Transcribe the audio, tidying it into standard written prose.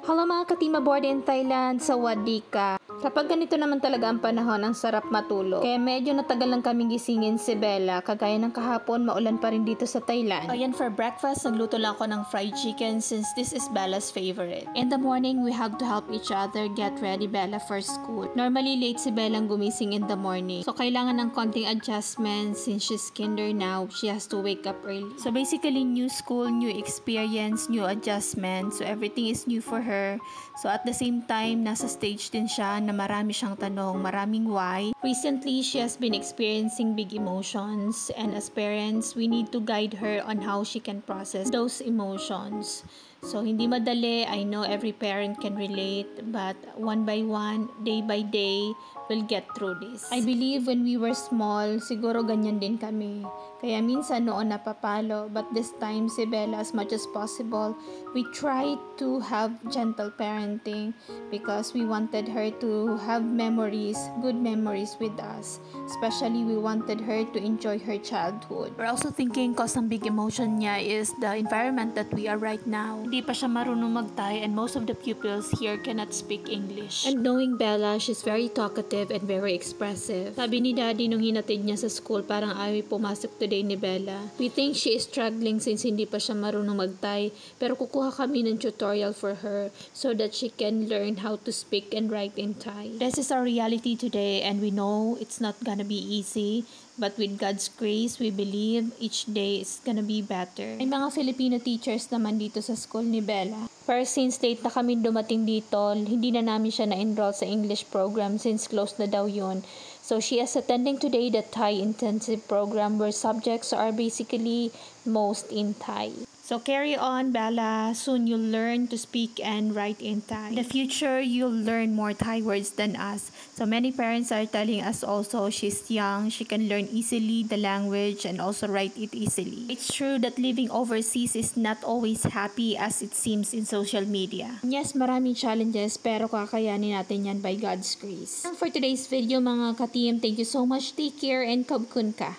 Hello mga ka-team aboard in Thailand, sawadee ka. Kapag ganito naman talaga ang panahon, ang sarap matulog. Kaya medyo natagal lang kaming gisingin si Bella. Kagaya ng kahapon, maulan pa rin dito sa Thailand. Ayan, for breakfast, nagluto lang ako ng fried chicken since this is Bella's favorite. In the morning, we have to help each other get ready Bella for school. Normally, late si Bella gumising in the morning. So, kailangan ng konting adjustment since she's kinder now. She has to wake up early. So, basically, new school, new experience, new adjustment. So, everything is new for her. So, at the same time, nasa stage din siya na marami siyang tanong, maraming why. Recently, she has been experiencing big emotions, and as parents, we need to guide her on how she can process those emotions. So, hindi madali. I know every parent can relate, but one by one, day by day, we'll get through this. I believe when we were small, siguro ganyan din kami. Kaya minsan noon napapalo, but this time si Bella, as much as possible, we tried to have gentle parenting because we wanted her to have memories, good memories with us. Especially we wanted her to enjoy her childhood. We're also thinking cause ang big emotion niya is the environment that we are right now. Hindi pa siya marunong mag-Thai and most of the pupils here cannot speak English. And knowing Bella, she's very talkative and very expressive. Sabi ni Daddy nung hinatid niya sa school, parang ayaw pumasok today ni Bella. We think she is struggling since hindi pa siya marunong mag-Thai, pero kukuha kami ng tutorial for her so that she can learn how to speak and write in Thai. This is our reality today and we know it's not gonna be easy. But with God's grace, we believe each day is gonna be better. May mga Filipino teachers naman dito sa school ni Bella. First, since late na kami dumating dito, hindi na namin siya na-enroll sa English program since close na daw yun. So, she is attending today the Thai intensive program where subjects are basically most in Thai. So, carry on, Bella. Soon you'll learn to speak and write in Thai. In the future, you'll learn more Thai words than us. So, many parents are telling us also she's young, she can learn easily the language and also write it easily. It's true that living overseas is not always happy as it seems in social media. Yes, maraming challenges pero kakayanin natin yan by God's grace. And for today's video, mga ka-team, thank you so much. Take care and kabkun ka.